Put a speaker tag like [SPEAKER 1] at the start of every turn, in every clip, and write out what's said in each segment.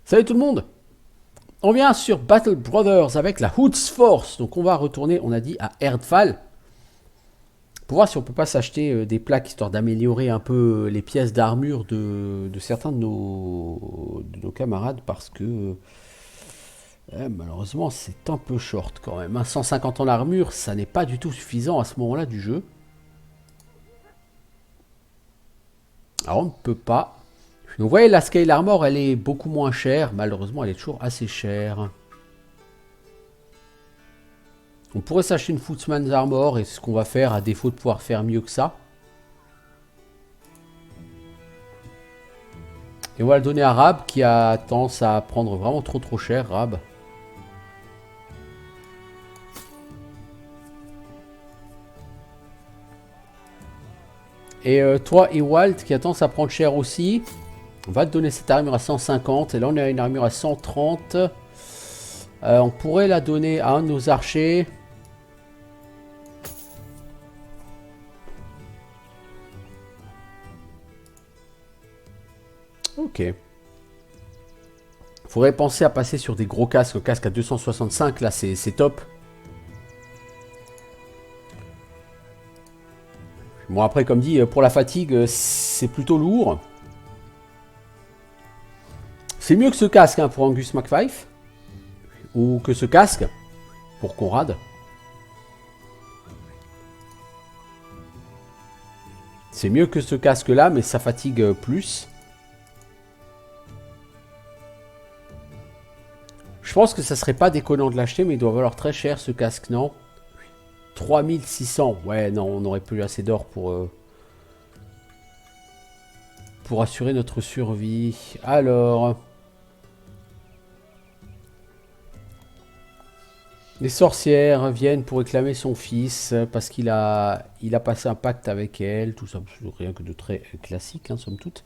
[SPEAKER 1] Salut tout le monde. On vient sur Battle Brothers avec la Hoods Force. Donc on va retourner, on a dit, à Erdfall. Pour voir si on peut pas s'acheter des plaques, histoire d'améliorer un peu les pièces d'armure de certains de nos camarades. Parce que malheureusement c'est un peu short quand même. 150 ans l'armure, ça n'est pas du tout suffisant à ce moment-là du jeu. Alors on ne peut pas. Donc vous voyez, la Scale Armor, elle est beaucoup moins chère. Malheureusement, elle est toujours assez chère. On pourrait s'acheter une Footman's Armor, et c'est ce qu'on va faire, à défaut de pouvoir faire mieux que ça. Et on va le donner à Rab, qui a tendance à prendre vraiment trop cher, Rab. Et toi et Walt, qui a tendance à prendre cher aussi. On va te donner cette armure à 150. Et là, on a une armure à 130. On pourrait la donner à un de nos archers. Ok. Faudrait penser à passer sur des gros casques. Le casque à 265, là, c'est top. Bon, après, comme dit, pour la fatigue, c'est plutôt lourd. C'est mieux que ce casque hein, pour Angus MacPhaif. Ou que ce casque pour Conrad. C'est mieux que ce casque là, mais ça fatigue plus. Je pense que ça serait pas déconnant de l'acheter, mais il doit valoir très cher ce casque, non? 3600. Ouais, non, on n'aurait plus assez d'or pour assurer notre survie. Alors... Les sorcières viennent pour réclamer son fils parce qu'il a passé un pacte avec elle. Tout ça, rien que de très classique, hein, somme toute.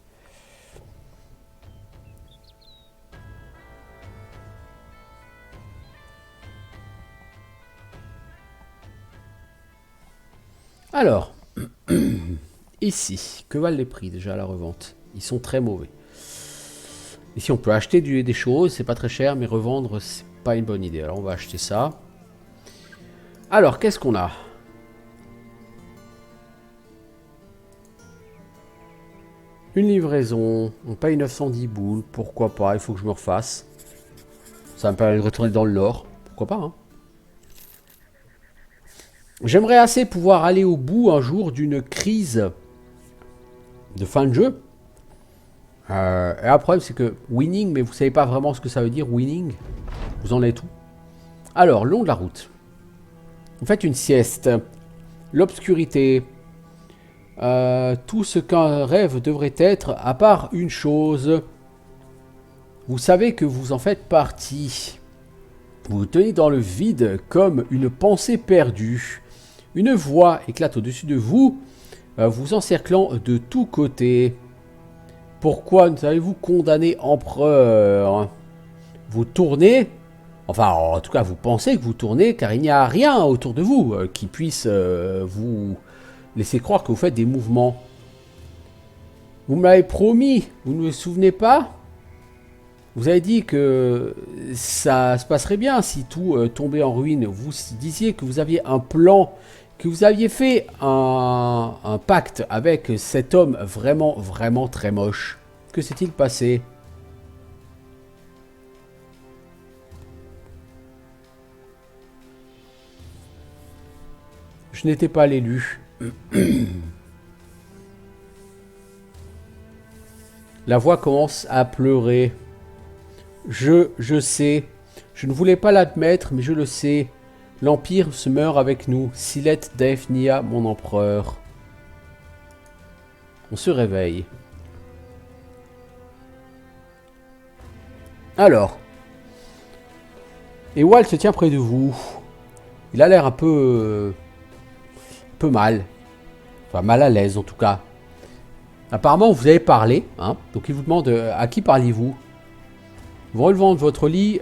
[SPEAKER 1] Alors, ici, que valent les prix déjà à la revente? Ils sont très mauvais. Ici, on peut acheter des choses, c'est pas très cher, mais revendre, c'est pas une bonne idée. Alors, on va acheter ça. Alors, qu'est-ce qu'on a? Une livraison, on paye 910 boules, pourquoi pas, il faut que je me refasse. Ça me permet de retourner dans le lore, pourquoi pas, hein. J'aimerais assez pouvoir aller au bout un jour d'une crise de fin de jeu. Et après, c'est que winning, mais vous savez pas vraiment ce que ça veut dire, winning. Vous en êtes où? Alors, long de la route. Vous faites une sieste. L'obscurité. Tout ce qu'un rêve devrait être, à part une chose. Vous savez que vous en faites partie. Vous vous tenez dans le vide comme une pensée perdue. Une voix éclate au-dessus de vous, vous encerclant de tous côtés. Pourquoi nous avez-vous condamné empereur? Vous tournez, enfin en tout cas vous pensez que vous tournez car il n'y a rien autour de vous qui puisse vous laisser croire que vous faites des mouvements. Vous me l'avez promis, vous ne vous souvenez pas? Vous avez dit que ça se passerait bien si tout tombait en ruine. Vous disiez que vous aviez un plan, que vous aviez fait un pacte avec cet homme vraiment très moche. Que s'est-il passé? Je n'étais pas l'élu. La voix commence à pleurer. Je sais. Je ne voulais pas l'admettre, mais je le sais. L'Empire se meurt avec nous. Silet Daefnia, mon empereur. On se réveille. Alors. Et Walt se tient près de vous. Il a l'air un peu mal. Enfin, mal à l'aise en tout cas. Apparemment, vous avez parlé. Hein, donc il vous demande à qui parliez-vous? Vous relevant de votre lit,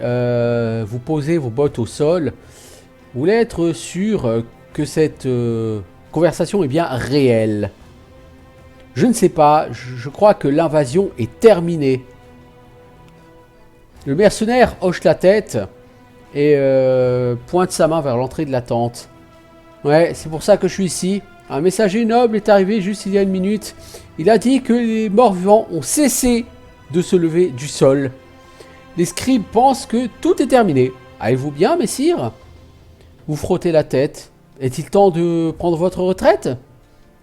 [SPEAKER 1] vous posez vos bottes au sol. Vous voulez être sûr que cette conversation est bien réelle. Je ne sais pas, je crois que l'invasion est terminée. Le mercenaire hoche la tête et pointe sa main vers l'entrée de la tente. Ouais, c'est pour ça que je suis ici. Un messager noble est arrivé juste il y a une minute. Il a dit que les morts-vivants ont cessé de se lever du sol. Les scribes pensent que tout est terminé. Allez-vous bien, messire? Vous frottez la tête. Est-il temps de prendre votre retraite?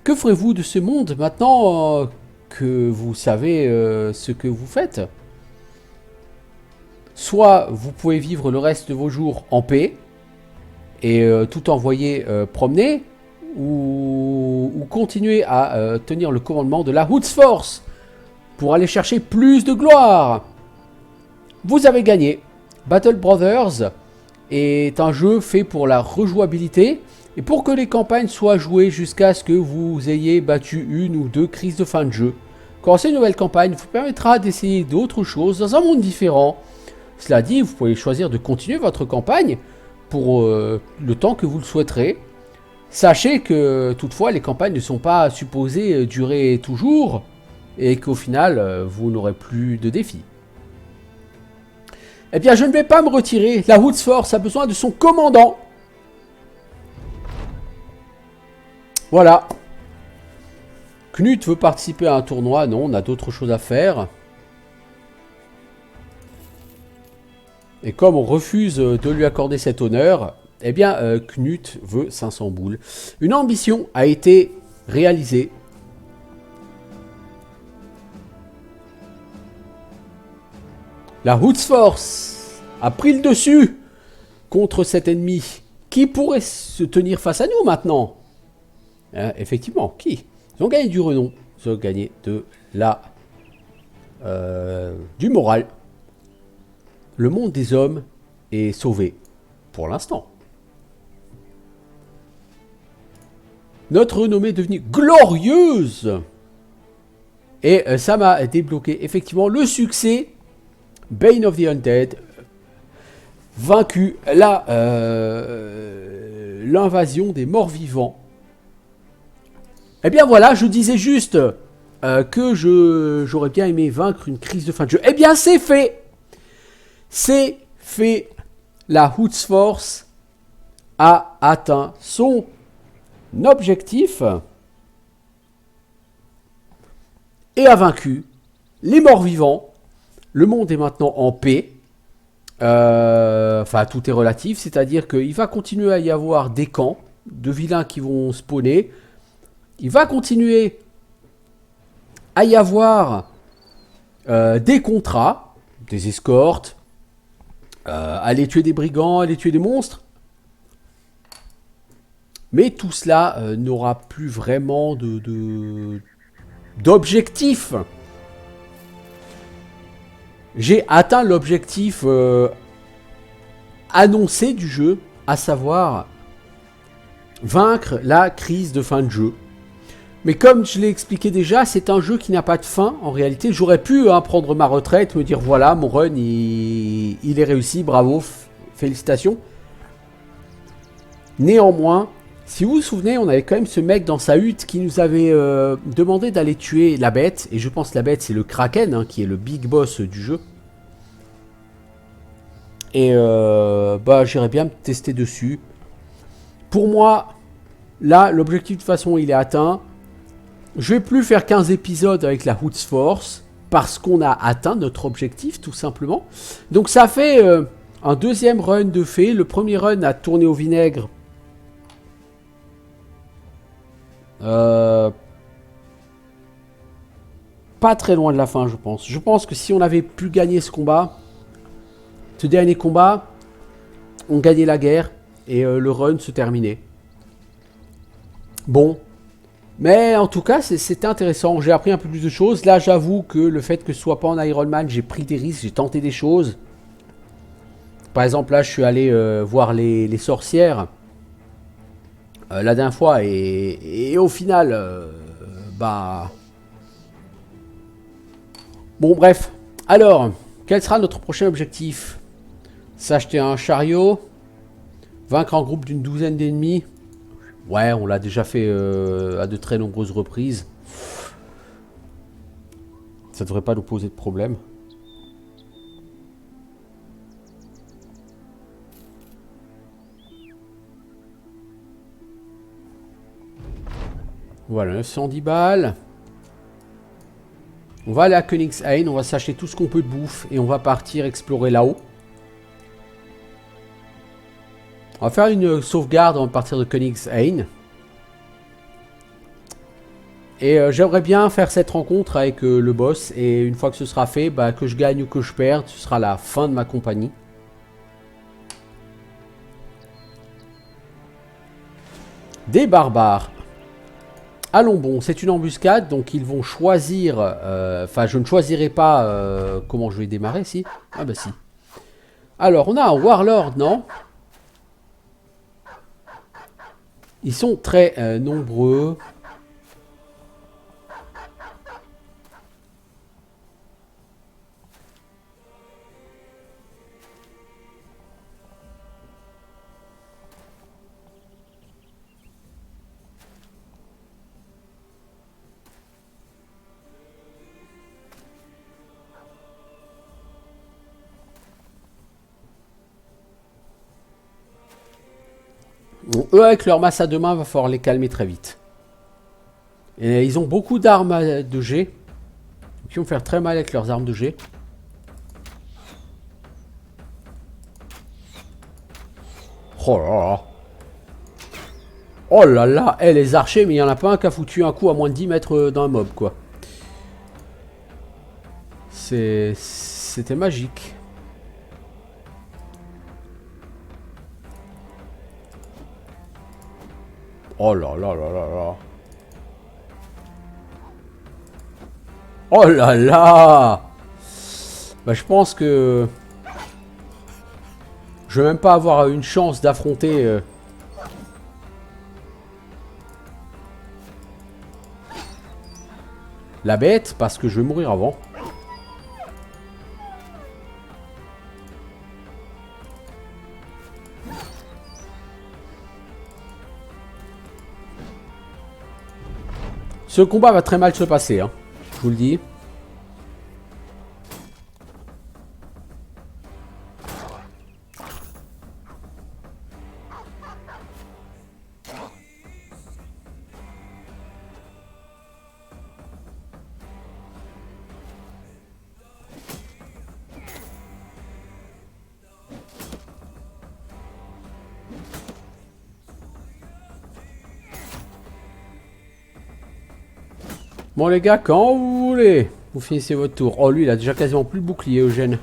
[SPEAKER 1] Que ferez-vous de ce monde maintenant que vous savez ce que vous faites? Soit vous pouvez vivre le reste de vos jours en paix et tout envoyer promener, ou continuer à tenir le commandement de la Hoods Force pour aller chercher plus de gloire. Vous avez gagné. Battle Brothers est un jeu fait pour la rejouabilité et pour que les campagnes soient jouées jusqu'à ce que vous ayez battu une ou deux crises de fin de jeu. Commencer une nouvelle campagne vous permettra d'essayer d'autres choses dans un monde différent. Cela dit, vous pouvez choisir de continuer votre campagne pour le temps que vous le souhaiterez. Sachez que toutefois les campagnes ne sont pas supposées durer toujours et qu'au final vous n'aurez plus de défis. Eh bien je ne vais pas me retirer, la Hoods Force a besoin de son commandant. Voilà. Knut veut participer à un tournoi, non, on a d'autres choses à faire. Et comme on refuse de lui accorder cet honneur, eh bien Knut veut 500 boules. Une ambition a été réalisée. La Hoods Force a pris le dessus contre cet ennemi. Qui pourrait se tenir face à nous maintenant? Effectivement, qui? Ils ont gagné du renom, ils ont gagné de la... du moral. Le monde des hommes est sauvé, pour l'instant. Notre renommée est devenue glorieuse. Et ça m'a débloqué effectivement le succès. Bane of the Undead. Vaincu l'invasion des morts vivants. Eh bien voilà, je disais juste que j'aurais bien aimé vaincre une crise de fin de jeu. Eh bien c'est fait. C'est fait. La Hoods Force a atteint son objectif et a vaincu les morts vivants. Le monde est maintenant en paix. Enfin, tout est relatif, c'est-à-dire qu'il va continuer à y avoir des camps de vilains qui vont spawner. Il va continuer à y avoir des contrats, des escortes, aller tuer des brigands, aller tuer des monstres. Mais tout cela n'aura plus vraiment d'objectif. J'ai atteint l'objectif annoncé du jeu, à savoir vaincre la crise de fin de jeu. Mais comme je l'ai expliqué déjà, c'est un jeu qui n'a pas de fin. En réalité, j'aurais pu prendre ma retraite, me dire voilà, mon run il est réussi, bravo, félicitations. Néanmoins, si vous vous souvenez, on avait quand même ce mec dans sa hutte qui nous avait demandé d'aller tuer la bête. Et je pense que la bête, c'est le Kraken, hein, qui est le big boss du jeu. Et bah, j'irais bien me tester dessus. Pour moi, là, l'objectif de toute façon, il est atteint. Je vais plus faire 15 épisodes avec la Hoods Force. Parce qu'on a atteint notre objectif, tout simplement. Donc ça fait un deuxième run de fait. Le premier run a tourné au vinaigre. Pas très loin de la fin, je pense. Je pense que si on avait pu gagner ce combat, ce dernier combat, on gagnait la guerre et le run se terminait. Bon. Mais en tout cas, c'était intéressant. J'ai appris un peu plus de choses. Là, j'avoue que le fait que ce soit pas en Iron Man, j'ai pris des risques, j'ai tenté des choses. Par exemple, là, je suis allé voir les sorcières la dernière fois et au final, bah... Bon, bref. Alors, quel sera notre prochain objectif? S'acheter un chariot, vaincre en groupe d'une douzaine d'ennemis. Ouais, on l'a déjà fait à de très nombreuses reprises. Ça devrait pas nous poser de problème. Voilà, 910 balles. On va aller à Königshain, on va s'acheter tout ce qu'on peut de bouffe et on va partir explorer là-haut. On va faire une sauvegarde avant de partir de Königshain. Et j'aimerais bien faire cette rencontre avec le boss. Et une fois que ce sera fait, bah, que je gagne ou que je perde, ce sera la fin de ma compagnie. Des barbares. Allons bon, c'est une embuscade, donc ils vont choisir... Enfin, je ne choisirai pas comment je vais démarrer, si. Ah bah si. Alors, on a un Warlord, non? Ils sont très nombreux. Bon, eux, avec leur masse à deux mains, il va falloir les calmer très vite. Et ils ont beaucoup d'armes de G. Qui vont faire très mal avec leurs armes de G. Oh là là. Oh là là. Eh, les archers, mais il n'y en a pas un qui a foutu un coup à moins de 10 mètres d'un mob, quoi. C'était magique. Oh là là là là là. Oh là là. Bah, je pense que... Je vais même pas avoir une chance d'affronter... la bête, parce que je vais mourir avant. Ce combat va très mal se passer, hein. Je vous le dis. Bon les gars, quand vous voulez, vous finissez votre tour. Oh lui, il a déjà quasiment plus de bouclier, Eugène.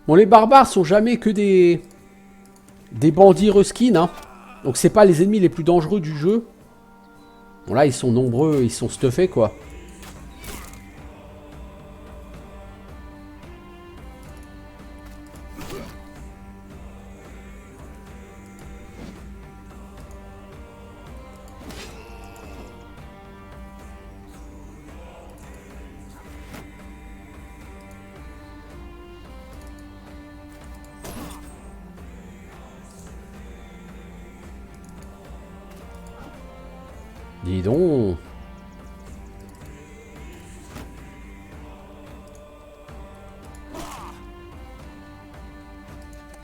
[SPEAKER 1] Bon, les barbares sont jamais que des bandits reskin, hein. Donc c'est pas les ennemis les plus dangereux du jeu. Bon là, ils sont nombreux, ils sont stuffés, quoi. Dis donc.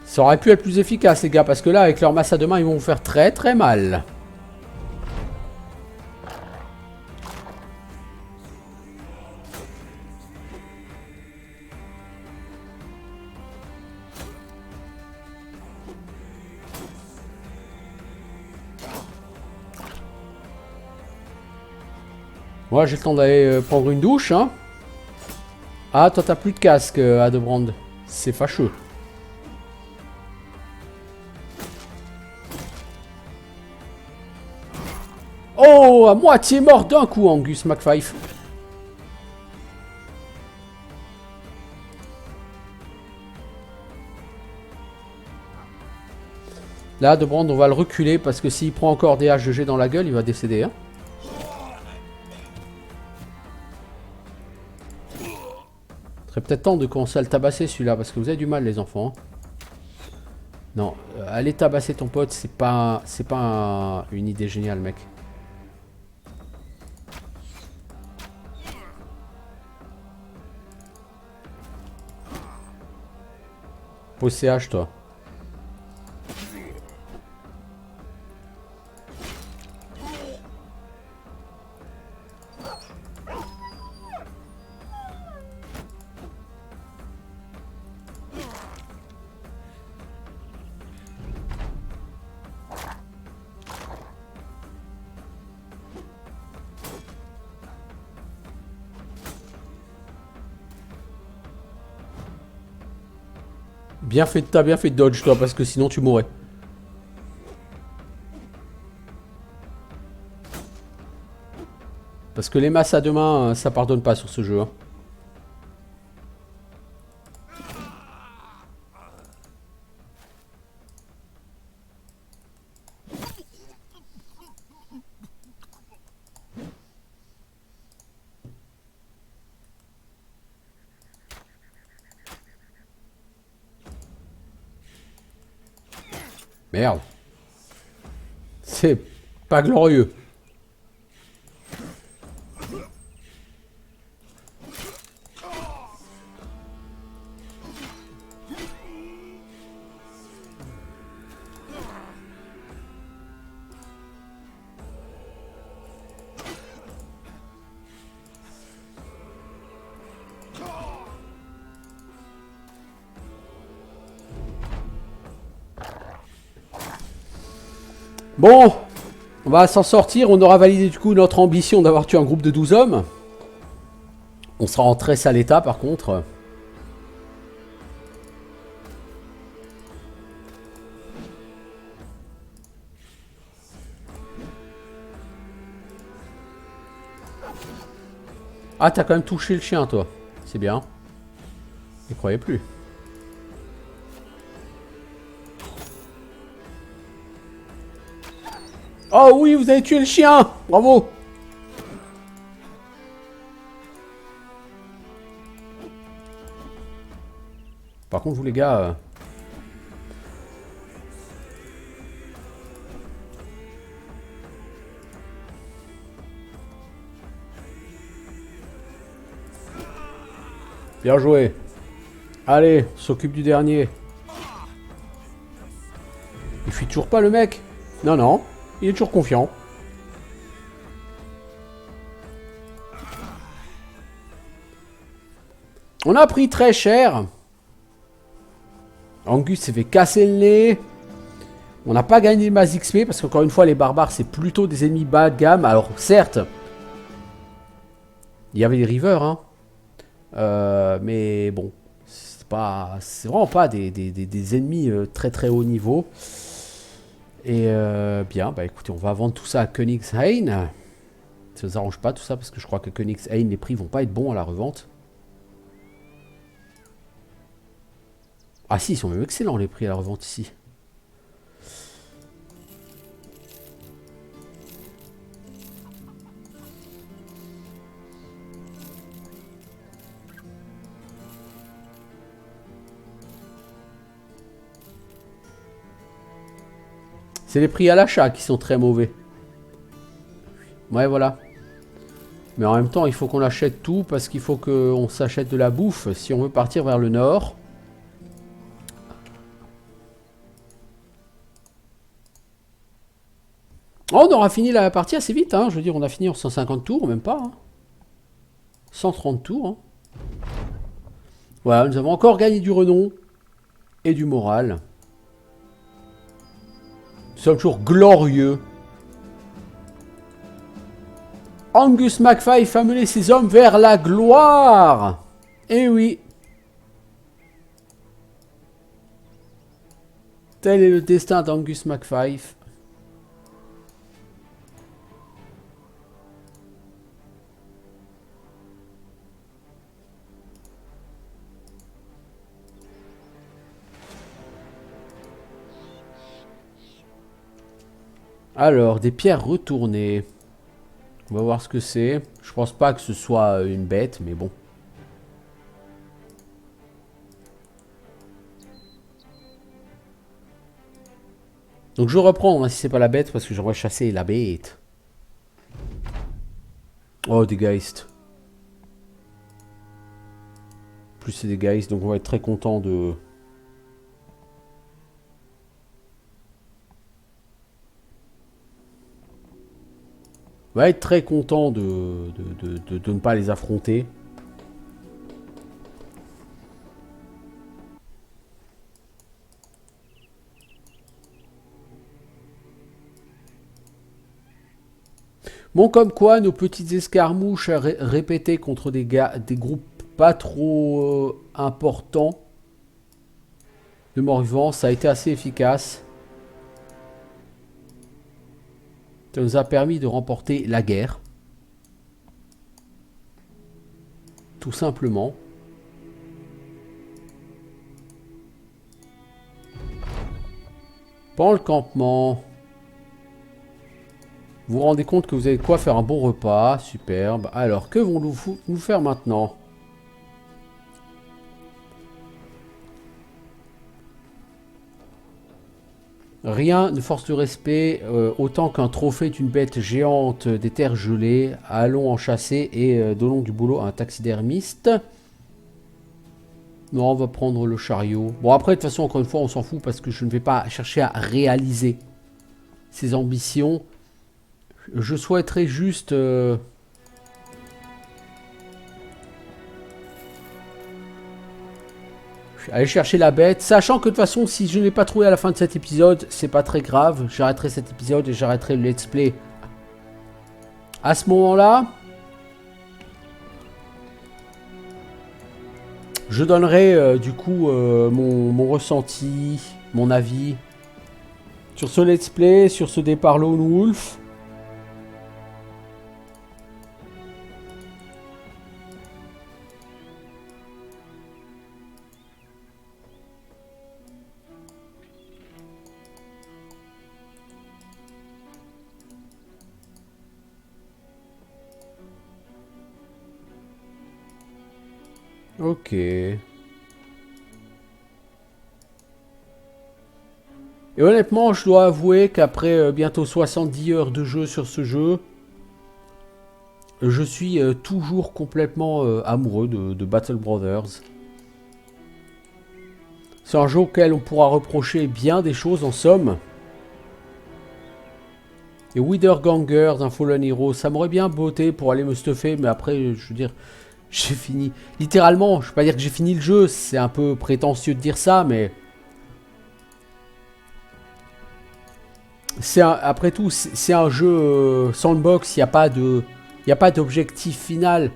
[SPEAKER 1] Ça aurait pu être plus efficace, les gars, parce que là, avec leur masse à deux mains, ils vont vous faire très très mal. Moi, j'ai le temps d'aller prendre une douche, hein. Ah, toi, t'as plus de casque, Adebrand. C'est fâcheux. Oh, à moitié mort d'un coup, Angus McFife. Là, Adebrand, on va le reculer parce que s'il prend encore des haches de G dans la gueule, il va décéder, hein. Il serait peut-être temps de commencer à le tabasser celui-là, parce que vous avez du mal les enfants. Non, aller tabasser ton pote, c'est pas une idée géniale, mec. Pose CH, toi. T'as bien fait de dodge, toi, parce que sinon tu mourrais. Parce que les masses à deux mains, ça pardonne pas sur ce jeu. Hein. Merde. C'est pas glorieux. Bon, on va s'en sortir. On aura validé du coup notre ambition d'avoir tué un groupe de 12 hommes. On sera en très sale état par contre. Ah, t'as quand même touché le chien, toi. C'est bien. Je croyais plus. Oh oui, vous avez tué le chien. Bravo. Par contre, vous les gars... Bien joué. Allez, on s'occupe du dernier. Il fuit toujours pas le mec. Non, non. Il est toujours confiant. On a pris très cher. Angus s'est fait casser le nez. On n'a pas gagné de masse XP parce qu'encore une fois, les barbares, c'est plutôt des ennemis bas de gamme. Alors, certes, il y avait des rivers, hein. Mais bon, c'est vraiment pas des ennemis très très haut niveau. Et bien, bah écoutez, on va vendre tout ça à Königshain. Ça ne nous arrange pas tout ça parce que je crois que Königshain, les prix vont pas être bons à la revente. Ah si, ils sont même excellents les prix à la revente ici. C'est les prix à l'achat qui sont très mauvais. Ouais, voilà. Mais en même temps, il faut qu'on achète tout parce qu'il faut qu'on s'achète de la bouffe si on veut partir vers le nord. Oh, on aura fini la partie assez vite, hein. Je veux dire, on a fini en 150 tours, même pas. Hein. 130 tours. Hein. Voilà, nous avons encore gagné du renom et du moral. Nous sommes toujours glorieux. Angus MacFife a mené ses hommes vers la gloire. Eh oui. Tel est le destin d'Angus MacFife. Alors, des pierres retournées. On va voir ce que c'est. Je pense pas que ce soit une bête, mais bon. Donc je reprends, hein, si c'est pas la bête, parce que j'aimerais chasser la bête. Oh, des Geist. Plus c'est des Geist, donc on va être très content de... va être très content de ne pas les affronter. Bon, comme quoi, nos petites escarmouches répétées contre des groupes pas trop importants de morts-vivants, ça a été assez efficace. Ça nous a permis de remporter la guerre. Tout simplement. Pendant le campement, vous vous rendez compte que vous avez de quoi faire un bon repas. Superbe. Alors, que vont nous faire maintenant? Rien ne force le respect autant qu'un trophée d'une bête géante des terres gelées. Allons en chasser et donnons du boulot à un taxidermiste. Non, on va prendre le chariot. Bon, après, de toute façon, encore une fois, on s'en fout parce que je ne vais pas chercher à réaliser ses ambitions. Je souhaiterais juste... aller chercher la bête, sachant que de toute façon, si je ne l'ai pas trouvé à la fin de cet épisode, c'est pas très grave. J'arrêterai cet épisode et j'arrêterai le let's play. À ce moment-là, je donnerai du coup mon ressenti, mon avis sur ce let's play, sur ce départ Lone Wolf. Ok. Et honnêtement, je dois avouer qu'après bientôt 70 heures de jeu sur ce jeu, je suis toujours complètement amoureux de Battle Brothers. C'est un jeu auquel on pourra reprocher bien des choses en somme. Et Wither Gangers, un Fallen Hero, ça m'aurait bien botté pour aller me stuffer, mais après, je veux dire, j'ai fini. Littéralement, je ne vais pas dire que j'ai fini le jeu, c'est un peu prétentieux de dire ça, mais... après tout, c'est un jeu sandbox, il n'y a pas d'objectif final.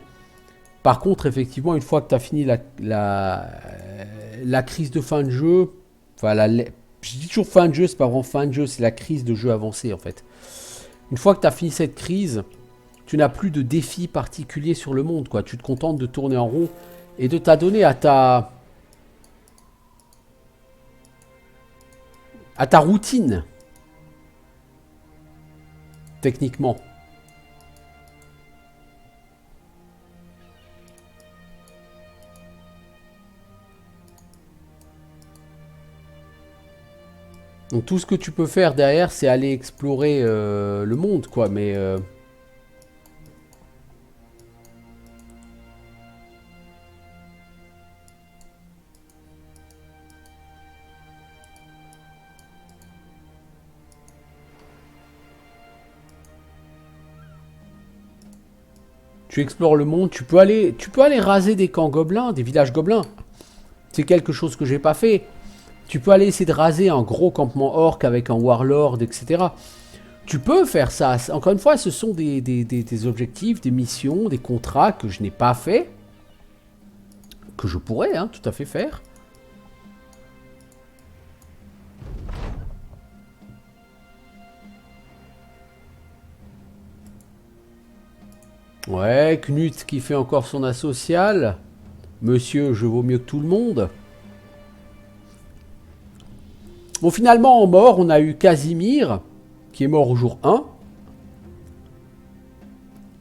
[SPEAKER 1] Par contre, effectivement, une fois que tu as fini la crise de fin de jeu, enfin, je dis toujours fin de jeu, c'est pas vraiment fin de jeu, c'est la crise de jeu avancé en fait. Une fois que tu as fini cette crise, tu n'as plus de défi particulier sur le monde, quoi. Tu te contentes de tourner en rond et de t'adonner à ta routine. Techniquement. Donc tout ce que tu peux faire derrière, c'est aller explorer le monde, quoi. Mais tu explores le monde, tu peux aller raser des camps gobelins, des villages gobelins. C'est quelque chose que j'ai pas fait. Tu peux aller essayer de raser un gros campement orc avec un warlord, etc. Tu peux faire ça. Encore une fois, ce sont des objectifs, des missions, des contrats que je n'ai pas fait. Que je pourrais tout à fait faire. Ouais, Knut qui fait encore son asocial. Monsieur, je vaux mieux que tout le monde. Bon, finalement, en mort, on a eu Casimir, qui est mort au jour 1.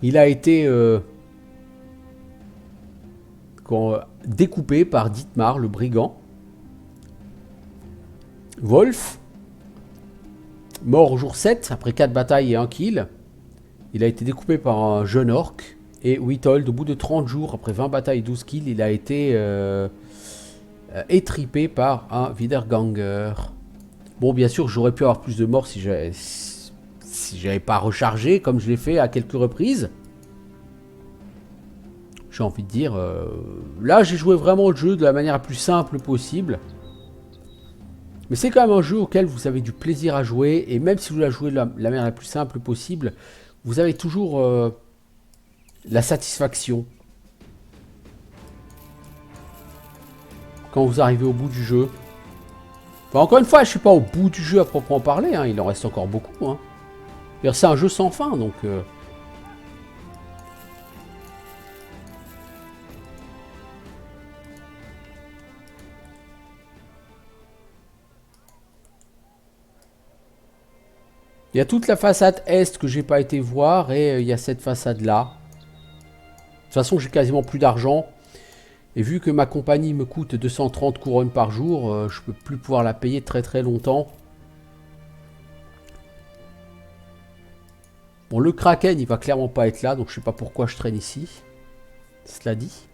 [SPEAKER 1] Il a été découpé par Dietmar, le brigand. Wolf, mort au jour 7, après 4 batailles et 1 kill. Il a été découpé par un jeune orc. Et Witold, au bout de 30 jours, après 20 batailles et 12 kills, il a été étripé par un Wiederganger. Bon, bien sûr, j'aurais pu avoir plus de morts si j'avais pas rechargé comme je l'ai fait à quelques reprises. J'ai envie de dire, là j'ai joué vraiment le jeu de la manière la plus simple possible. Mais c'est quand même un jeu auquel vous avez du plaisir à jouer. Et même si vous la jouez de la manière la plus simple possible, vous avez toujours la satisfaction. Quand vous arrivez au bout du jeu. Enfin, encore une fois, je suis pas au bout du jeu à proprement parler. Hein, il en reste encore beaucoup. Hein. C'est un jeu sans fin, donc... Il y a toute la façade est que j'ai pas été voir et il y a cette façade là. De toute façon, j'ai quasiment plus d'argent. Et vu que ma compagnie me coûte 230 couronnes par jour, je peux plus pouvoir la payer très très longtemps. Bon, le Kraken, il va clairement pas être là, donc je sais pas pourquoi je traîne ici. Cela dit.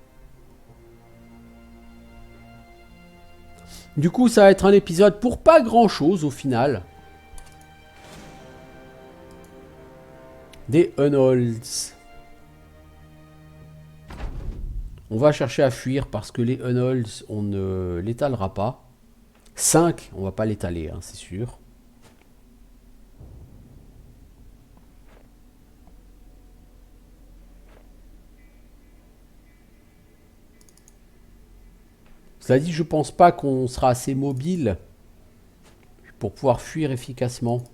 [SPEAKER 1] Du coup, ça va être un épisode pour pas grand chose au final. Des Unholds. On va chercher à fuir parce que les Unholds, on ne l'étalera pas. 5, on va pas l'étaler, hein, c'est sûr. Cela dit, je pense pas qu'on sera assez mobile pour pouvoir fuir efficacement.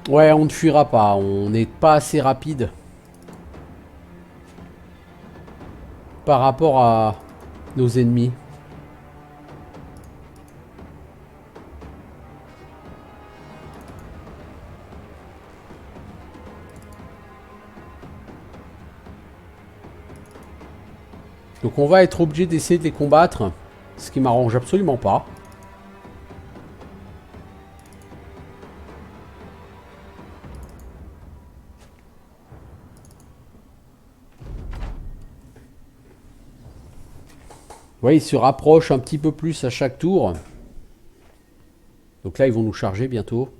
[SPEAKER 1] Ouais, on ne fuira pas, on n'est pas assez rapide par rapport à nos ennemis. Donc on va être obligé d'essayer de les combattre, ce qui m'arrange absolument pas. Vous voyez, ils se rapprochent un petit peu plus à chaque tour. Donc là, ils vont nous charger bientôt.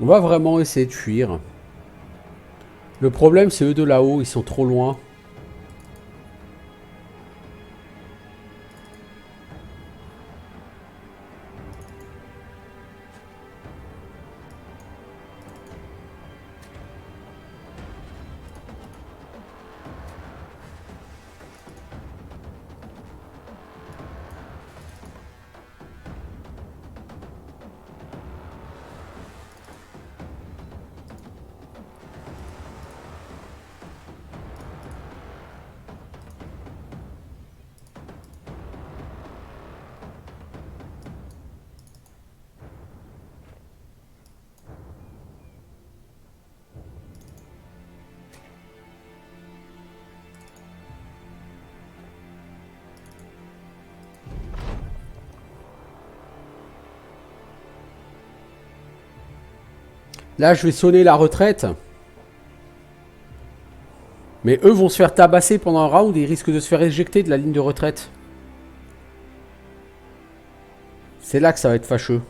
[SPEAKER 1] On va vraiment essayer de fuir. Le problème, c'est eux de là-haut, ils sont trop loin. Là, je vais sonner la retraite. Mais eux vont se faire tabasser pendant un round et ils risquent de se faire éjecter de la ligne de retraite. C'est là que ça va être fâcheux.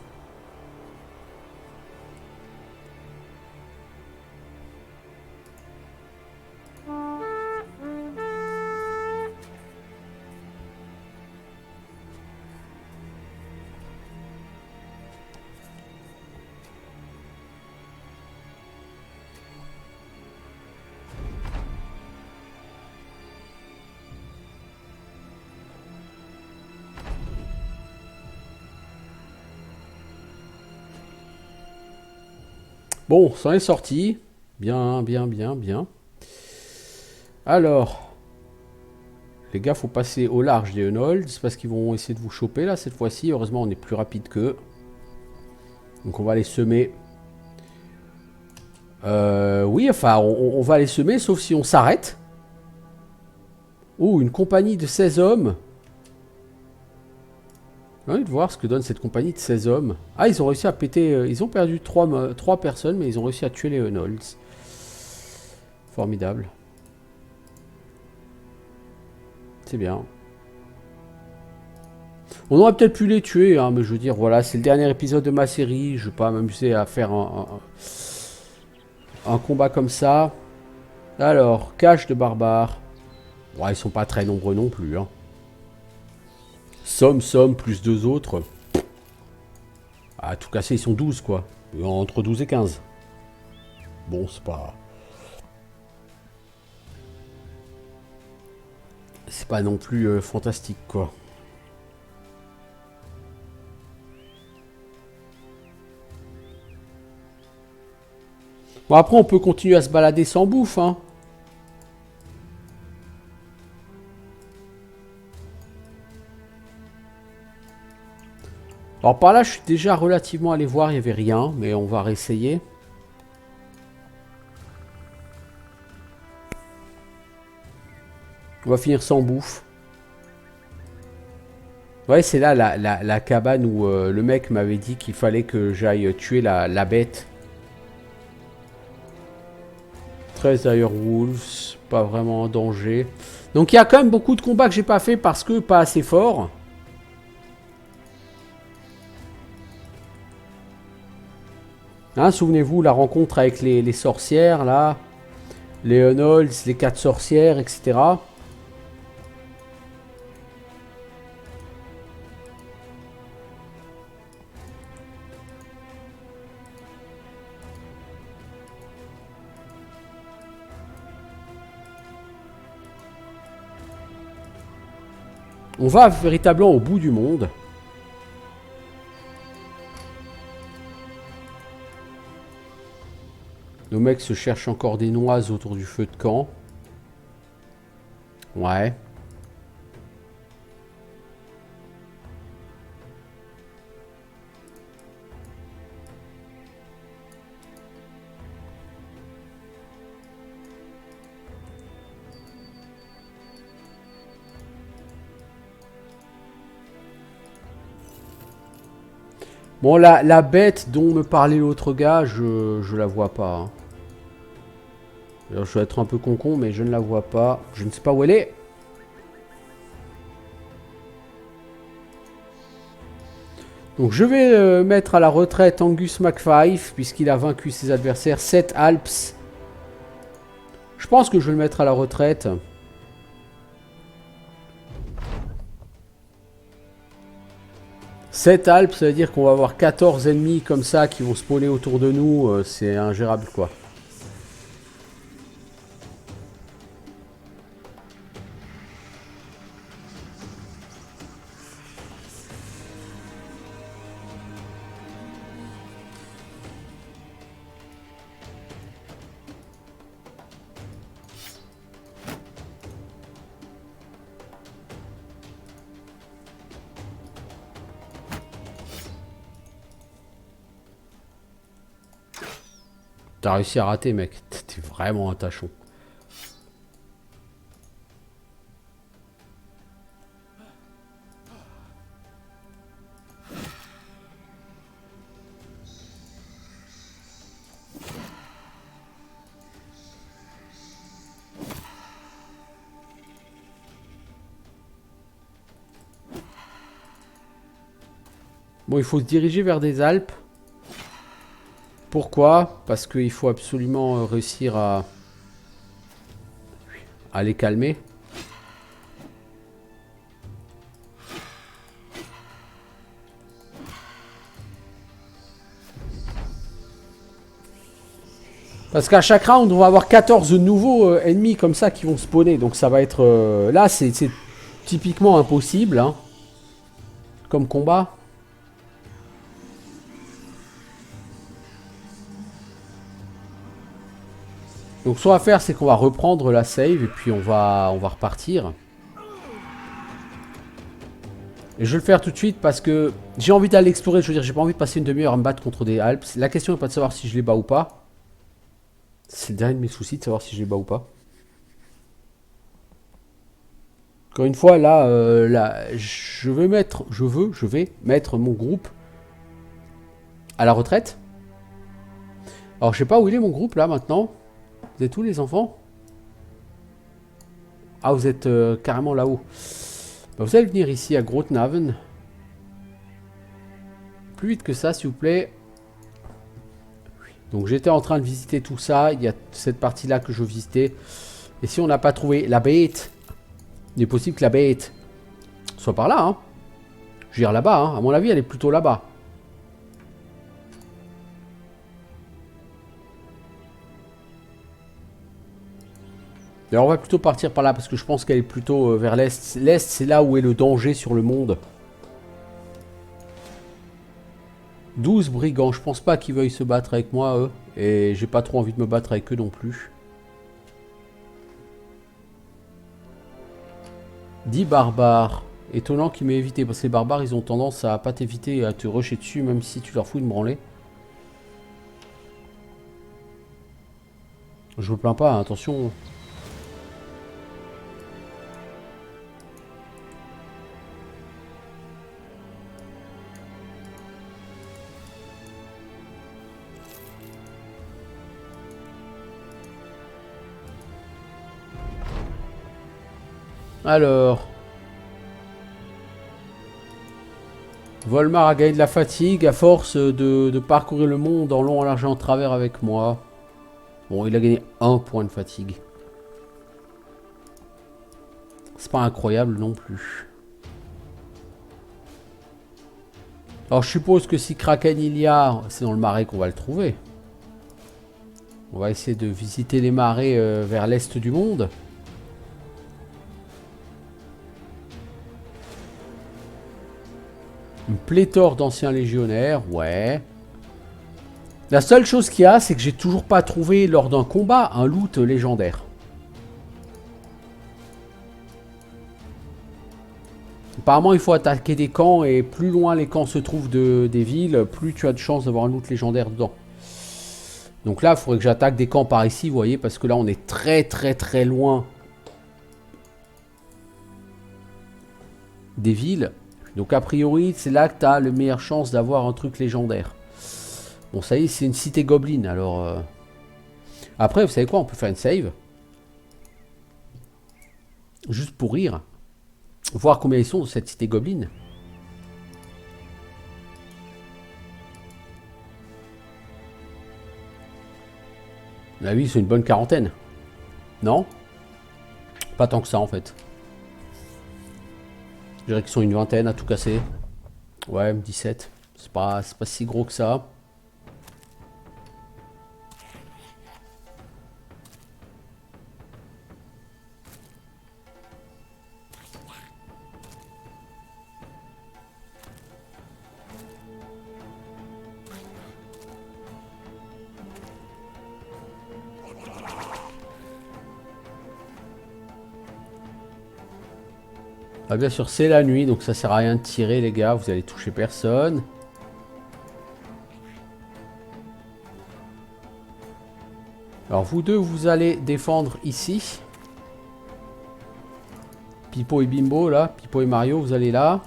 [SPEAKER 1] Bon, ça en est sorti. Bien, bien, bien, bien. Alors, les gars, faut passer au large des Unholds parce qu'ils vont essayer de vous choper là cette fois-ci. Heureusement, on est plus rapide qu'eux. Donc on va les semer. Oui, enfin, on va les semer sauf si on s'arrête. Oh, une compagnie de 16 hommes. J'ai envie de voir ce que donne cette compagnie de 16 hommes. Ah, ils ont réussi à péter... ils ont perdu 3 personnes, mais ils ont réussi à tuer les Unholds. Formidable. C'est bien. On aurait peut-être pu les tuer, hein, mais je veux dire, voilà, c'est le dernier épisode de ma série. Je ne vais pas m'amuser à faire un combat comme ça. Alors, cache de barbares. Ouais, ils sont pas très nombreux non plus. Hein. Somme, plus 2 autres. À tout casser, ils sont 12, quoi. Entre 12 et 15. Bon, c'est pas... C'est pas non plus fantastique, quoi. Bon, après, on peut continuer à se balader sans bouffe, hein. Alors par là, je suis déjà relativement allé voir, il n'y avait rien, mais on va réessayer. On va finir sans bouffe. Ouais, c'est là la cabane où le mec m'avait dit qu'il fallait que j'aille tuer la bête. 13 Direwolves, pas vraiment en danger. Donc il y a quand même beaucoup de combats que j'ai pas fait parce que pas assez fort. Hein, souvenez-vous, la rencontre avec les sorcières, là. Les Unholds, les 4 sorcières, etc. On va véritablement au bout du monde. Nos mecs se cherchent encore des noises autour du feu de camp. Ouais. Bon, la bête dont me parlait l'autre gars, je la vois pas. Hein. Alors, je vais être un peu con, mais je ne la vois pas. Je ne sais pas où elle est. Donc je vais mettre à la retraite Angus MacFife, puisqu'il a vaincu ses adversaires. 7 Alps. Je pense que je vais le mettre à la retraite. Sept Alpes, ça veut dire qu'on va avoir 14 ennemis comme ça qui vont spawner autour de nous. C'est ingérable, quoi. T'as réussi à rater, mec. T'es vraiment un tachon. Bon, il faut se diriger vers des Alpes. Pourquoi? Parce qu'il faut absolument réussir à les calmer. Parce qu'à chaque round, on va avoir 14 nouveaux ennemis comme ça qui vont spawner. Donc ça va être... là, c'est typiquement impossible. Hein, comme combat. Donc ce qu'on va faire, c'est qu'on va reprendre la save et puis on va repartir. Et je vais le faire tout de suite parce que j'ai envie d'aller explorer. Je veux dire, j'ai pas envie de passer une demi-heure à me battre contre des Alpes. La question n'est pas de savoir si je les bats ou pas. C'est le dernier de mes soucis de savoir si je les bats ou pas. Encore une fois, là, je vais mettre mon groupe à la retraite. Alors, je sais pas où il est mon groupe là maintenant. Vous êtes où les enfants? Ah, vous êtes carrément là-haut. Bah, vous allez venir ici à Grotnaven. Plus vite que ça, s'il vous plaît. Donc, j'étais en train de visiter tout ça. Il y a cette partie-là que je visitais. Et si on n'a pas trouvé la bête, il est possible que la bête soit par là. Hein. Je veux dire là-bas. Hein. À mon avis, elle est plutôt là-bas. Alors on va plutôt partir par là parce que je pense qu'elle est plutôt vers l'est. L'est, c'est là où est le danger sur le monde. 12 brigands, je pense pas qu'ils veuillent se battre avec moi, eux. Et j'ai pas trop envie de me battre avec eux non plus. 10 barbares. Étonnant qu'ils m'aient évité parce que les barbares, ils ont tendance à pas t'éviter et à te rusher dessus même si tu leur fous une branlée. Je me plains pas, hein, attention. Alors... Volmar a gagné de la fatigue à force de parcourir le monde en long, en large et en travers avec moi. Bon, il a gagné 1 point de fatigue. C'est pas incroyable non plus. Alors je suppose que si Kraken il y a, c'est dans le marais qu'on va le trouver. On va essayer de visiter les marais vers l'est du monde. Une pléthore d'anciens légionnaires, ouais. La seule chose qu'il y a, c'est que j'ai toujours pas trouvé lors d'un combat un loot légendaire. Apparemment, il faut attaquer des camps et plus loin les camps se trouvent des villes, plus tu as de chances d'avoir un loot légendaire dedans. Donc là, il faudrait que j'attaque des camps par ici, vous voyez, parce que là, on est très loin des villes. Donc a priori, c'est là que tu as le meilleure chance d'avoir un truc légendaire. Bon, ça y est, c'est une cité gobeline, alors... Après, vous savez quoi, on peut faire une save. Juste pour rire. Voir combien ils sont de cette cité gobeline. Ah oui, c'est une bonne quarantaine. Non? Pas tant que ça, en fait. Je dirais qu'ils sont une vingtaine à tout casser. Ouais, 17. C'est pas si gros que ça. Ah, bien sûr, c'est la nuit, donc ça sert à rien de tirer, les gars. Vous allez toucher personne. Alors, vous deux, vous allez défendre ici. Pipo et Bimbo, là. Pipo et Mario, vous allez là.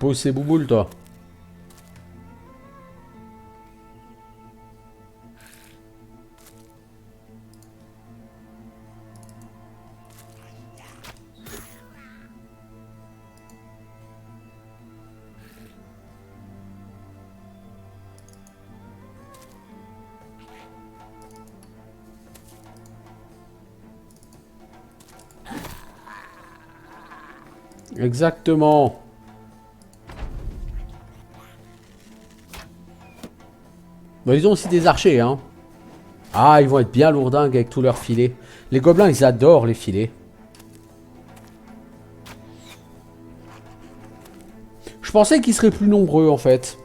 [SPEAKER 1] Pose ces bouboules, toi. Exactement. Bon, ils ont aussi des archers, hein. Ah, ils vont être bien lourdingues avec tous leurs filets. Les gobelins, ils adorent les filets. Je pensais qu'ils seraient plus nombreux, en fait.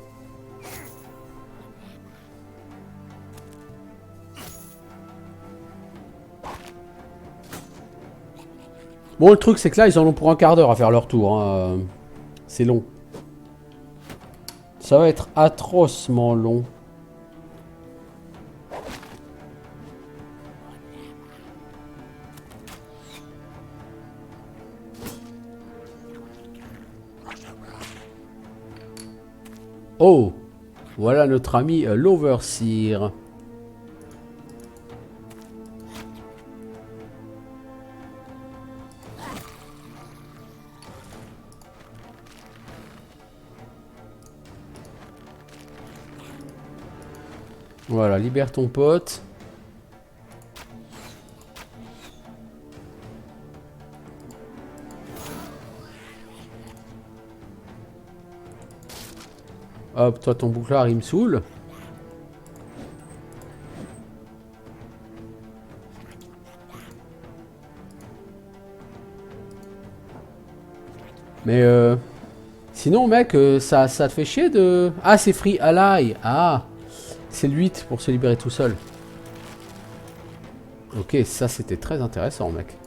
[SPEAKER 1] Bon, le truc, c'est que là, ils en ont pour un quart d'heure à faire leur tour. Hein. C'est long. Ça va être atrocement long. Oh! Voilà notre ami l'Overseer. Voilà, libère ton pote. Hop, toi ton bouclard il me saoule. Mais sinon mec, ça te fait chier de... Ah c'est Free Ally. Ah, c'est le 8 pour se libérer tout seul. Ok, ça c'était très intéressant mec.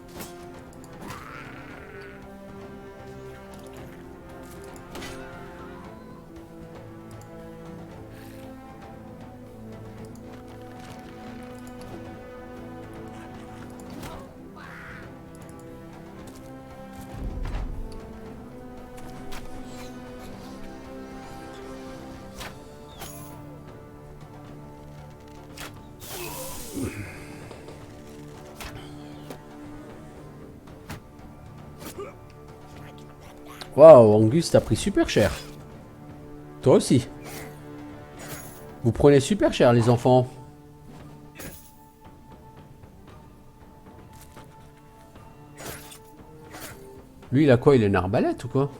[SPEAKER 1] Waouh, Angus t'as pris super cher. Toi aussi. Vous prenez super cher les enfants. Lui il a quoi? Il a une arbalète ou quoi?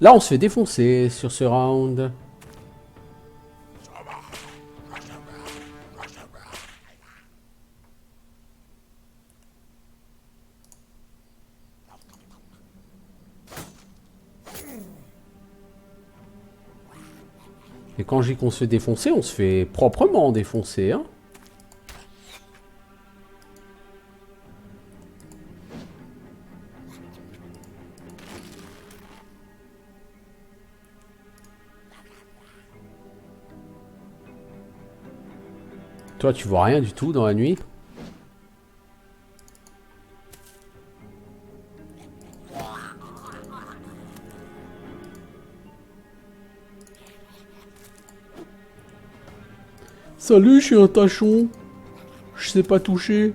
[SPEAKER 1] Là on se fait défoncer sur ce round. Et quand je dis qu'on se fait défoncer, on se fait proprement défoncer, hein. Toi, tu vois rien du tout dans la nuit. Salut, je suis un tachon. Je sais pas toucher.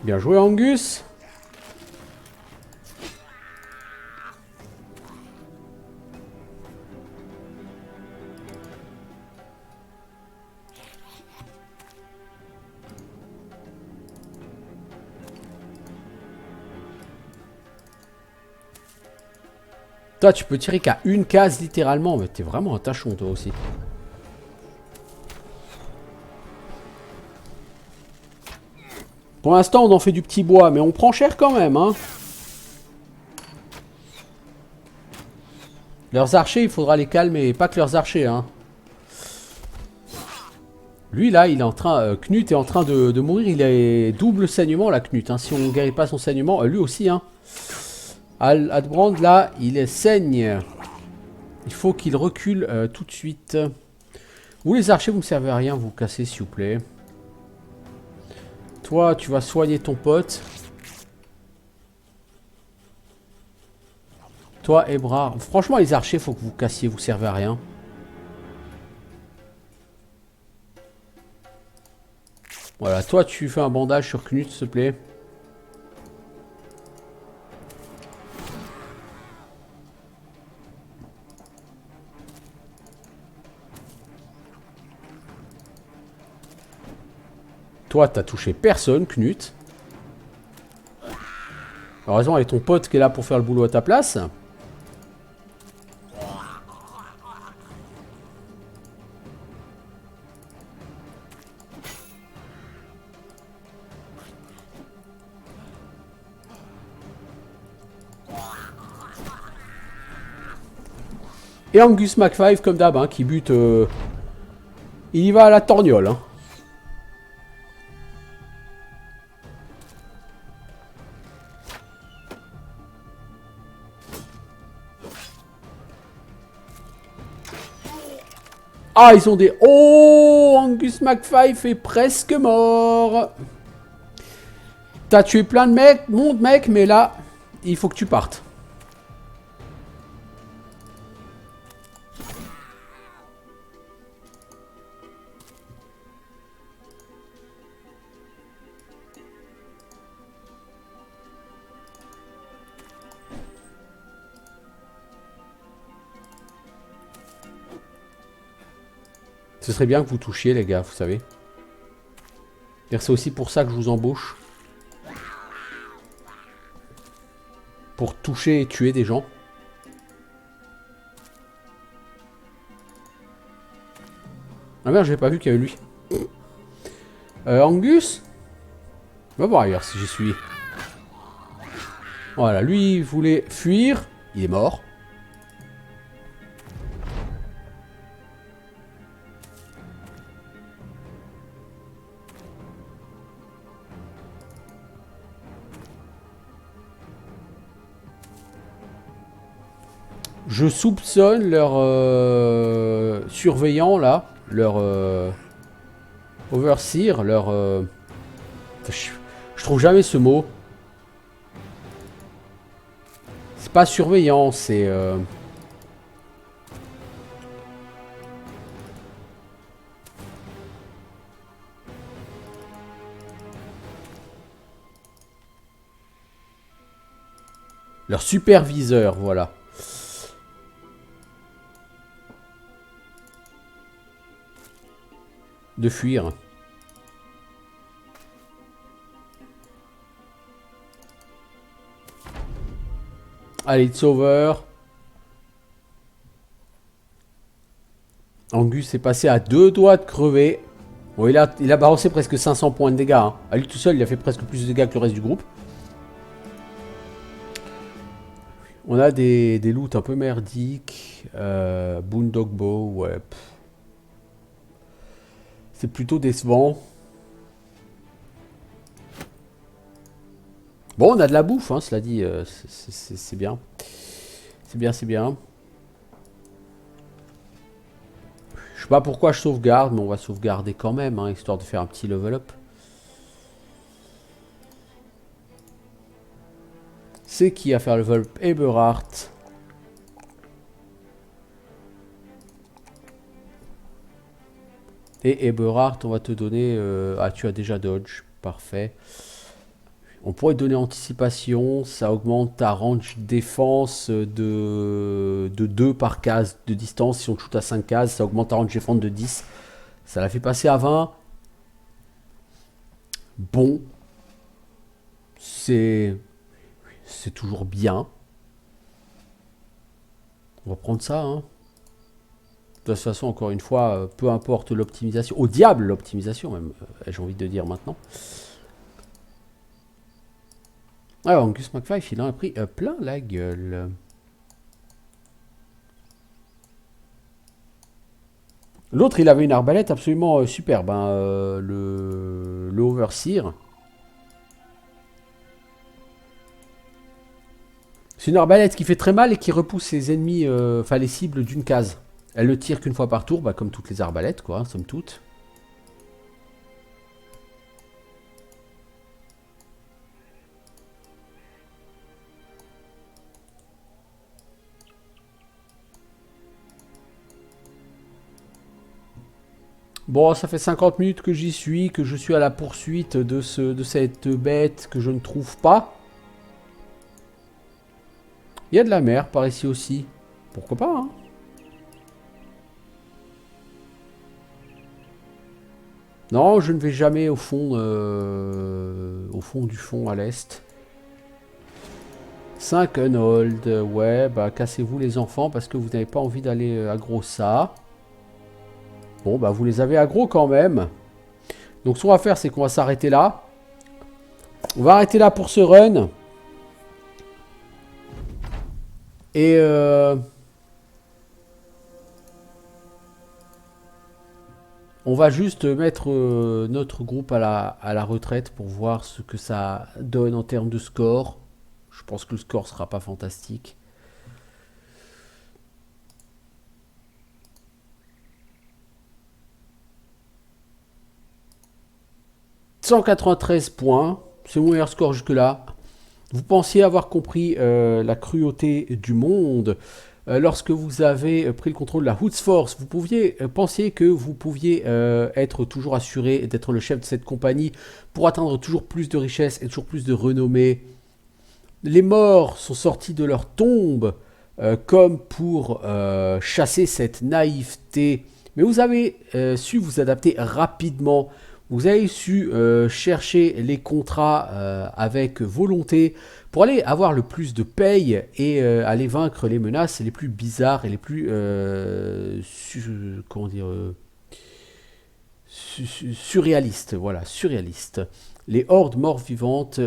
[SPEAKER 1] Bien joué, Angus. Toi, tu peux tirer qu'à une case, littéralement. Mais t'es vraiment un tachon, toi aussi. Pour l'instant, on en fait du petit bois, mais on prend cher quand même, hein. Leurs archers, il faudra les calmer. Pas que leurs archers, hein. Lui, là, il est en train... Knut est en train de mourir. Il est double saignement, là, Knut. Hein. Si on ne guérit pas son saignement, lui aussi, hein. Adbrand, là, il saigne. Il faut qu'il recule tout de suite. Vous, les archers, vous ne me servez à rien. Vous cassez, s'il vous plaît. Toi, tu vas soigner ton pote. Toi, Ebrard. Franchement, les archers, faut que vous cassiez, vous servez à rien. Voilà, toi, tu fais un bandage sur Knut, s'il te plaît. Toi, t'as touché personne, Knut. Heureusement, il y a ton pote qui est là pour faire le boulot à ta place. Et Angus McFive, comme d'hab, hein, qui bute... il y va à la torgnole. Hein. Ah, ils ont des... Oh, Angus McFive est presque mort. T'as tué plein de mecs, monde mec, mais là, il faut que tu partes. Ce serait bien que vous touchiez, les gars, vous savez. C'est aussi pour ça que je vous embauche. Pour toucher et tuer des gens. Ah merde, j'avais pas vu qu'il y avait lui. Angus? On va voir ailleurs si j'y suis. Voilà, lui, il voulait fuir. Il est mort. Je soupçonne leur surveillant là, leur overseer, leur... je trouve jamais ce mot. C'est pas surveillant, c'est... leur superviseur, voilà. De fuir. Allez, it's over. Angus est passé à 2 doigts de crever. Bon, il a balancé presque 500 points de dégâts. Hein. À lui tout seul, il a fait presque plus de dégâts que le reste du groupe. On a des loots un peu merdiques. Boondogbo, ouais. C'est plutôt décevant. Bon, on a de la bouffe, hein, cela dit. C'est bien. C'est bien, c'est bien. Je sais pas pourquoi je sauvegarde, mais on va sauvegarder quand même, hein, histoire de faire un petit level up. C'est qui a fait le level up? Eberhard. Et Eberhard, on va te donner... ah, tu as déjà dodge. Parfait. On pourrait te donner anticipation. Ça augmente ta range défense de 2 par case de distance. Si on shoot à 5 cases, ça augmente ta range défense de 10. Ça la fait passer à 20. Bon. C'est toujours bien. On va prendre ça, hein. De toute façon, encore une fois, peu importe l'optimisation. Au diable l'optimisation, même, j'ai envie de dire maintenant. Alors, Angus McFive, il en a pris plein la gueule. L'autre, il avait une arbalète absolument superbe. Hein, le Overseer. C'est une arbalète qui fait très mal et qui repousse ses ennemis, enfin les cibles d'une case. Elle ne tire qu'une fois par tour, bah, comme toutes les arbalètes, quoi, somme toute. Bon, ça fait 50 minutes que j'y suis, que je suis à la poursuite de cette bête que je ne trouve pas. Il y a de la mer par ici aussi. Pourquoi pas, hein? Non, je ne vais jamais au fond du fond à l'est. 5 Unhold. Ouais, bah cassez-vous les enfants parce que vous n'avez pas envie d'aller aggro ça. Bon, bah vous les avez aggro quand même. Donc ce qu'on va faire, c'est qu'on va s'arrêter là. On va arrêter là pour ce run. Et on va juste mettre notre groupe à la retraite pour voir ce que ça donne en termes de score. Je pense que le score sera pas fantastique. « 193 points. C'est mon meilleur score jusque-là. Vous pensiez avoir compris la cruauté du monde. Lorsque vous avez pris le contrôle de la Hoods Force, vous pensiez que vous pouviez être toujours assuré d'être le chef de cette compagnie pour atteindre toujours plus de richesses et toujours plus de renommée. Les morts sont sortis de leur tombe comme pour chasser cette naïveté. Mais vous avez su vous adapter rapidement. Vous avez su chercher les contrats avec volonté pour aller avoir le plus de paye et aller vaincre les menaces les plus bizarres et les plus surréalistes. Voilà, surréalistes. Les hordes morts-vivantes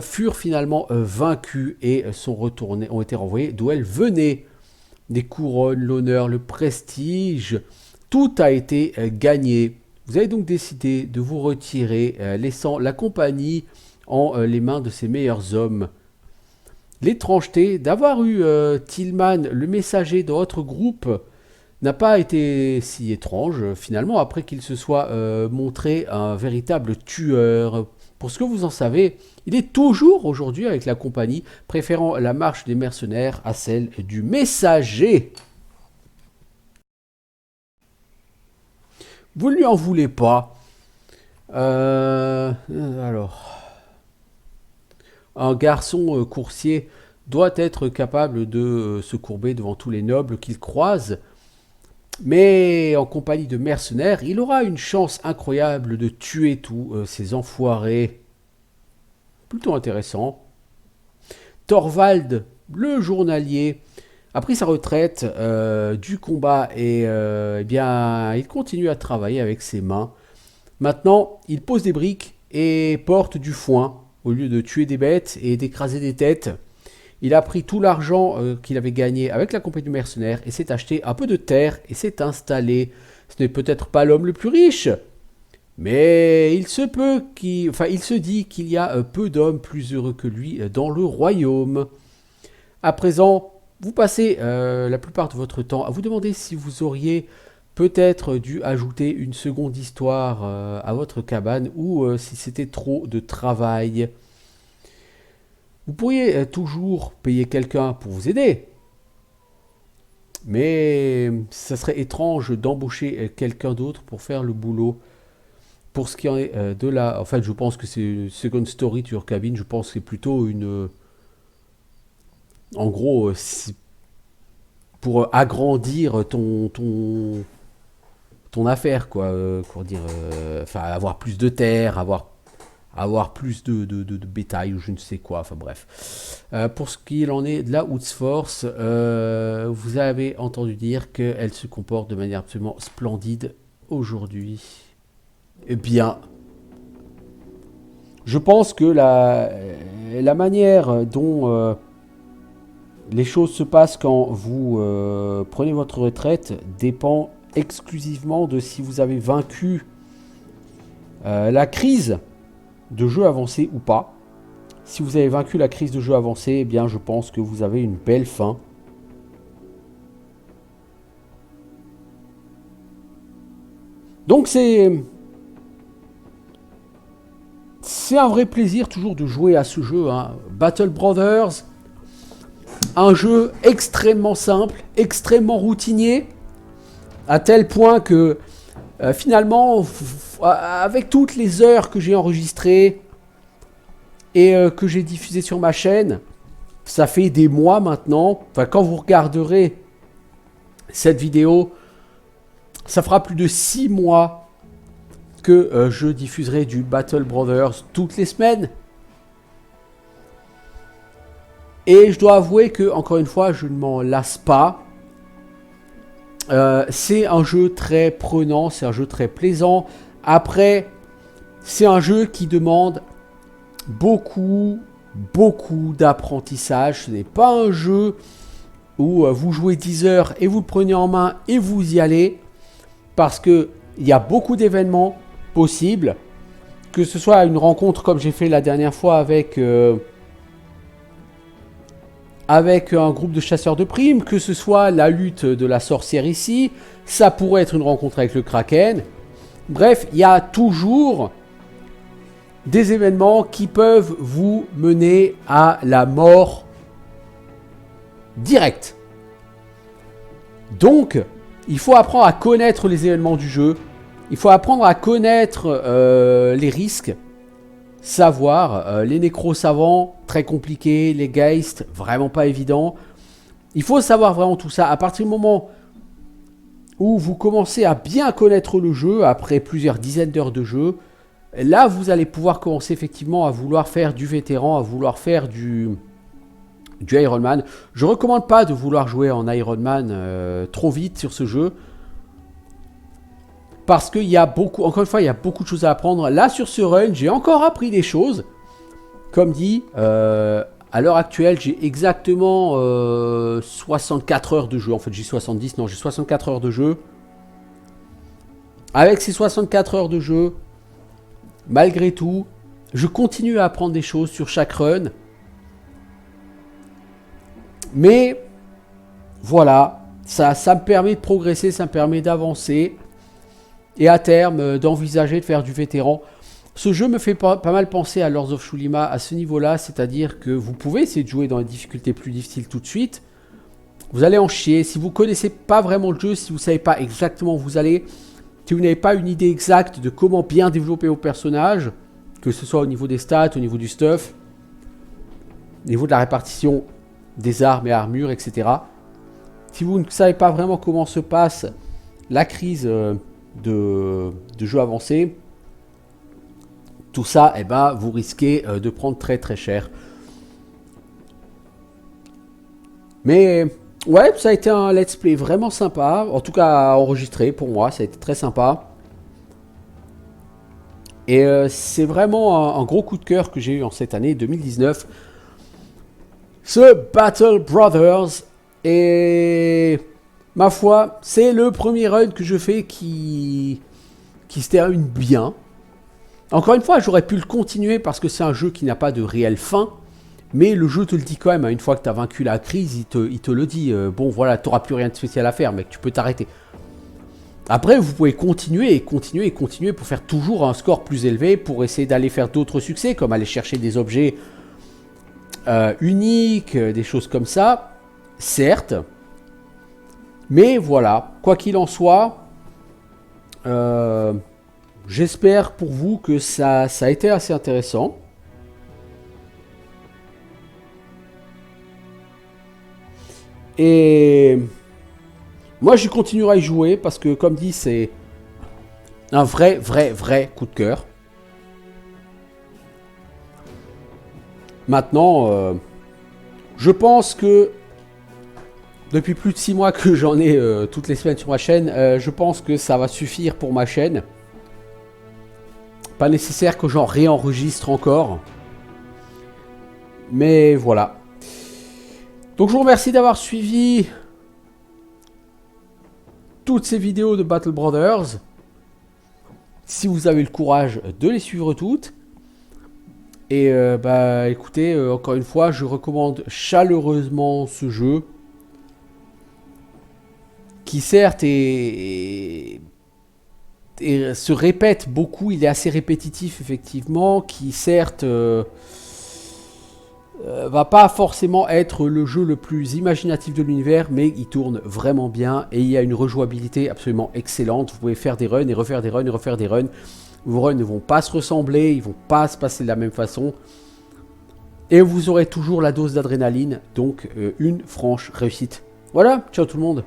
[SPEAKER 1] furent finalement vaincues et ont été renvoyées d'où elles venaient. Des couronnes, l'honneur, le prestige, tout a été gagné. Vous avez donc décidé de vous retirer, laissant la compagnie en les mains de ses meilleurs hommes. L'étrangeté d'avoir eu Tillman, le messager de votre groupe, n'a pas été si étrange, finalement, après qu'il se soit montré un véritable tueur. Pour ce que vous en savez, il est toujours aujourd'hui avec la compagnie, préférant la marche des mercenaires à celle du messager. Vous ne lui en voulez pas. Alors, un garçon coursier doit être capable de se courber devant tous les nobles qu'il croise. Mais en compagnie de mercenaires, il aura une chance incroyable de tuer tous ces enfoirés. Plutôt intéressant. Thorvald, le journalier, a pris sa retraite du combat et eh bien, il continue à travailler avec ses mains. Maintenant, il pose des briques et porte du foin au lieu de tuer des bêtes et d'écraser des têtes. Il a pris tout l'argent qu'il avait gagné avec la compagnie de mercenaires et s'est acheté un peu de terre et s'est installé. Ce n'est peut-être pas l'homme le plus riche, mais il se dit qu'il y a peu d'hommes plus heureux que lui dans le royaume. À présent, vous passez la plupart de votre temps à vous demander si vous auriez peut-être dû ajouter une seconde histoire à votre cabane ou si c'était trop de travail. Vous pourriez toujours payer quelqu'un pour vous aider, mais ça serait étrange d'embaucher quelqu'un d'autre pour faire le boulot. Pour ce qui en est de la... En fait, je pense que c'est Second Story to Your Cabin, je pense que c'est plutôt une... En gros, pour agrandir ton affaire, quoi. Pour dire, enfin, avoir plus de terre, avoir plus de bétail ou je ne sais quoi, enfin bref. Pour ce qu'il en est de la Hoods Force, vous avez entendu dire qu'elle se comporte de manière absolument splendide aujourd'hui. Eh bien, je pense que la manière dont les choses se passent quand vous prenez votre retraite dépend exclusivement de si vous avez vaincu la crise de jeu avancé ou pas. Si vous avez vaincu la crise de jeu avancé, eh bien je pense que vous avez une belle fin. Donc c'est un vrai plaisir toujours de jouer à ce jeu, hein. Battle Brothers, un jeu extrêmement simple, extrêmement routinier, à tel point que Finalement, avec toutes les heures que j'ai enregistrées et que j'ai diffusées sur ma chaîne, ça fait des mois maintenant. Enfin, quand vous regarderez cette vidéo, ça fera plus de 6 mois que je diffuserai du Battle Brothers toutes les semaines. Et je dois avouer que, encore une fois, je ne m'en lasse pas. C'est un jeu très prenant, c'est un jeu très plaisant. Après, c'est un jeu qui demande beaucoup d'apprentissage. Ce n'est pas un jeu où vous jouez 10 heures et vous le prenez en main et vous y allez. Parce qu'il y a beaucoup d'événements possibles. Que ce soit une rencontre comme j'ai fait la dernière fois avec un groupe de chasseurs de primes, que ce soit la lutte de la sorcière ici, ça pourrait être une rencontre avec le Kraken. Bref, il y a toujours des événements qui peuvent vous mener à la mort directe. Donc, il faut apprendre à connaître les événements du jeu, il faut apprendre à connaître les risques, savoir, les nécros savants, très compliqué, les Geist, vraiment pas évident. Il faut savoir vraiment tout ça. À partir du moment où vous commencez à bien connaître le jeu, après plusieurs dizaines d'heures de jeu, là vous allez pouvoir commencer effectivement à vouloir faire du vétéran, à vouloir faire du Iron Man. Je ne recommande pas de vouloir jouer en Iron Man trop vite sur ce jeu. Parce qu'il y a beaucoup, encore une fois, il y a beaucoup de choses à apprendre. Là, sur ce run, j'ai encore appris des choses. Comme dit, à l'heure actuelle, j'ai exactement 64 heures de jeu. En fait, j'ai 70, non, j'ai 64 heures de jeu. Avec ces 64 heures de jeu, malgré tout, je continue à apprendre des choses sur chaque run. Mais, voilà, ça me permet de progresser, ça me permet d'avancer. Et à terme, d'envisager de faire du vétéran. Ce jeu me fait pas mal penser à Lords of Shulima à ce niveau-là, c'est-à-dire que vous pouvez essayer de jouer dans les difficultés plus difficiles tout de suite. Vous allez en chier. Si vous ne connaissez pas vraiment le jeu, si vous ne savez pas exactement où vous allez, si vous n'avez pas une idée exacte de comment bien développer vos personnages, que ce soit au niveau des stats, au niveau du stuff, au niveau de la répartition des armes et armures, etc. Si vous ne savez pas vraiment comment se passe la crise de jeux avancés, tout ça, eh ben, vous risquez de prendre très très cher. Mais ouais, ça a été un let's play vraiment sympa, en tout cas à enregistrer pour moi, ça a été très sympa. Et c'est vraiment un gros coup de cœur que j'ai eu en cette année 2019. Ce Battle Brothers, et ma foi, c'est le premier run que je fais qui se termine bien. Encore une fois, j'aurais pu le continuer parce que c'est un jeu qui n'a pas de réelle fin. Mais le jeu te le dit quand même, une fois que tu as vaincu la crise, il te le dit. Bon voilà, tu n'auras plus rien de spécial à faire, mec, tu peux t'arrêter. Après, vous pouvez continuer et continuer et continuer pour faire toujours un score plus élevé, pour essayer d'aller faire d'autres succès, comme aller chercher des objets uniques, des choses comme ça. Certes. Mais voilà, quoi qu'il en soit, j'espère pour vous que ça a été assez intéressant. Et moi, je continuerai à y jouer parce que, comme dit, c'est un vrai coup de cœur. Maintenant, je pense que depuis plus de 6 mois que j'en ai toutes les semaines sur ma chaîne, je pense que ça va suffire pour ma chaîne. Pas nécessaire que j'en réenregistre encore. Mais voilà. Donc je vous remercie d'avoir suivi toutes ces vidéos de Battle Brothers. Si vous avez le courage de les suivre toutes. Et bah écoutez, encore une fois, je recommande chaleureusement ce jeu. Qui certes se répète beaucoup, il est assez répétitif effectivement, qui certes va pas forcément être le jeu le plus imaginatif de l'univers, mais il tourne vraiment bien et il y a une rejouabilité absolument excellente. Vous pouvez faire des runs et refaire des runs et refaire des runs. Vos runs ne vont pas se ressembler, ils vont pas se passer de la même façon. Et vous aurez toujours la dose d'adrénaline, donc une franche réussite. Voilà, ciao tout le monde.